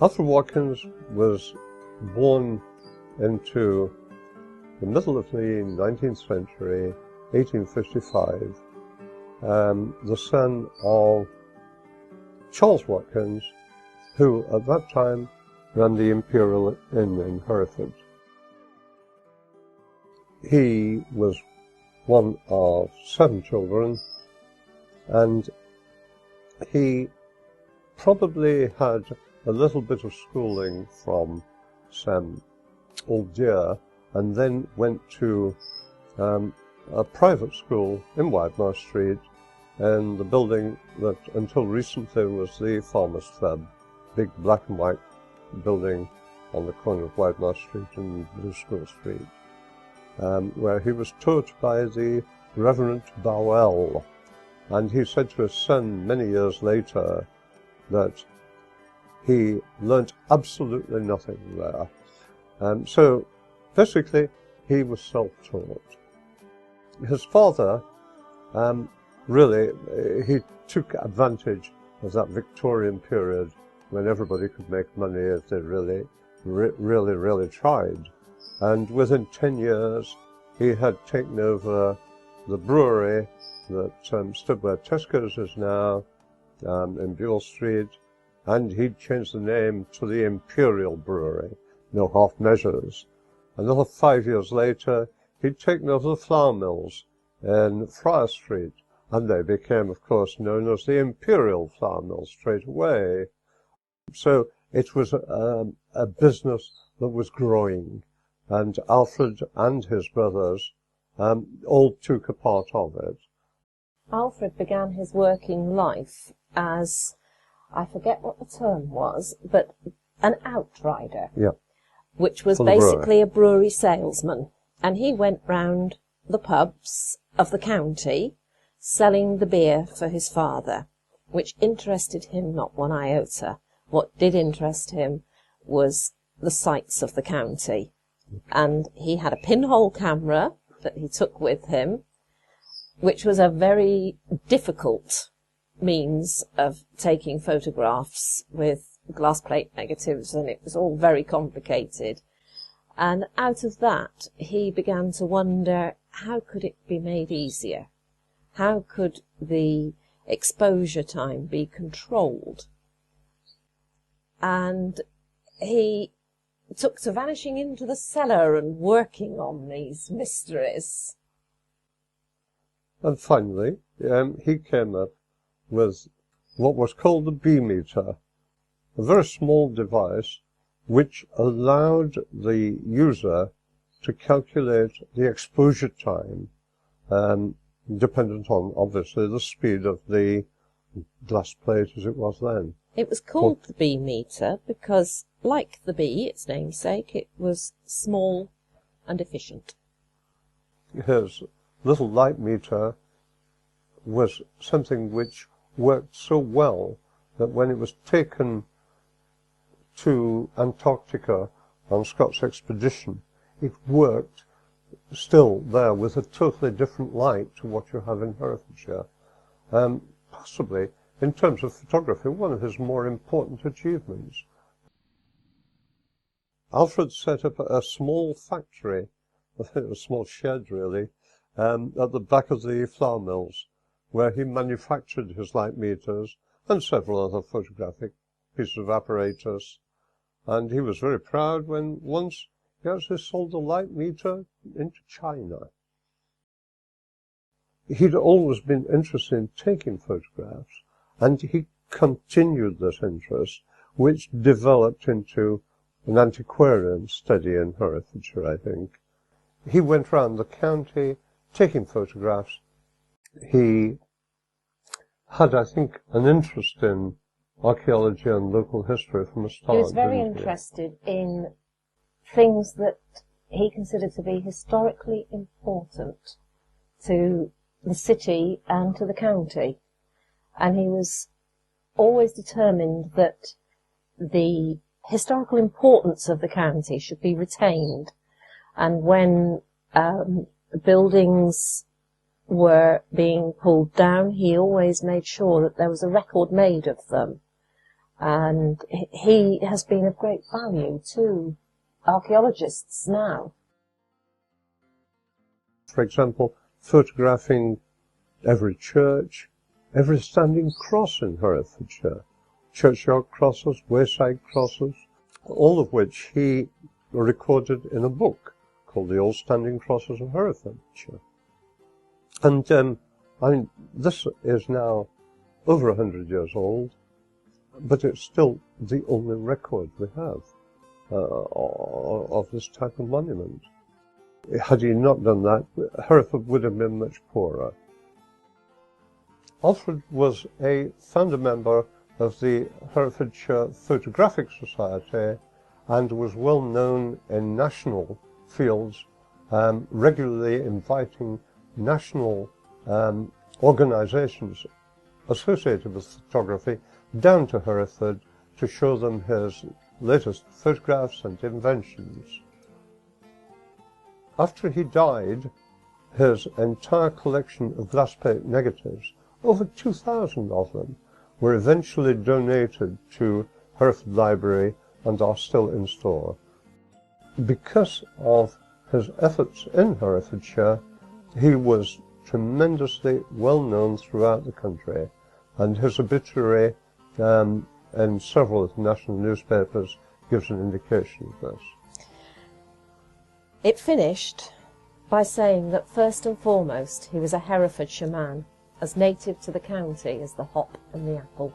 Alfred Watkins was born into the middle of the 19th century, 1855, the son of Charles Watkins, who at that time ran the Imperial Inn in Hereford. He was one of 7 children, and he probably had a little bit of schooling from some old dear, and then went to a private school in Widemoor Street, in the building that until recently was the Farmer's Club, big black and white building on the corner of Widemoor Street and Blue School Street, where he was taught by the Reverend Bowell. And he said to his son many years later that he learnt absolutely nothing there. So basically he was self-taught. His father really, he took advantage of that Victorian period when everybody could make money if they really tried. And within 10 years, he had taken over the brewery that stood where Tesco's is now, in Buell Street, and he'd changed the name to the Imperial Brewery, no half measures. Another 5 years later, he'd taken over the flour mills in Friar Street, and they became, of course, known as the Imperial Flour Mills straight away. So it was a business that was growing, and Alfred and his brothers all took a part of it. Alfred began his working life as, I forget what the term was, but an outrider, yeah, which was basically a brewery salesman. And he went round the pubs of the county selling the beer for his father, which interested him not one iota. What did interest him was the sights of the county. And he had a pinhole camera that he took with him, which was a very difficult means of taking photographs with glass plate negatives, and it was all very complicated. And out of that, he began to wonder, how could it be made easier? How could the exposure time be controlled? And he took to vanishing into the cellar and working on these mysteries. And finally, he came up with what was called the B-meter, a very small device which allowed the user to calculate the exposure time, dependent on, obviously, the speed of the glass plate as it was then. It was called the B-meter because, like the bee, its namesake, it was small and efficient. His little light meter was something which worked so well that when it was taken to Antarctica on Scott's expedition, it worked still there with a totally different light to what you have in Herefordshire. Possibly, in terms of photography, one of his more important achievements. Alfred set up a small factory, a small shed really, at the back of the flour mills, where he manufactured his light meters and several other photographic pieces of apparatus. And he was very proud when once he actually sold the light meter into China. He'd always been interested in taking photographs, and he continued this interest, which developed into an antiquarian study in Herefordshire, I think. He went round the county taking photographs. He had, I think, an interest in archaeology and local history from the start. He was very interested in things that he considered to be historically important to the city and to the county. And he was always determined that the historical importance of the county should be retained. And when buildings were being pulled down, he always made sure that there was a record made of them. and he has been of great value to archaeologists now. For example, photographing every church, every standing cross in Herefordshire, churchyard crosses, wayside crosses, all of which he recorded in a book called The Old Standing Crosses of Herefordshire. And I mean, this is now over 100 years old, but it's still the only record we have of this type of monument. Had he not done that, Hereford would have been much poorer. Alfred was a founder member of the Herefordshire Photographic Society and was well known in national fields, regularly inviting national organisations associated with photography down to Hereford to show them his latest photographs and inventions. After he died, his entire collection of glass plate negatives, over 2,000 of them, were eventually donated to Hereford Library and are still in store. Because of his efforts in Herefordshire, he was tremendously well known throughout the country, and his obituary in several of the national newspapers gives an indication of this. It finished by saying that first and foremost he was a Herefordshire man, as native to the county as the hop and the apple.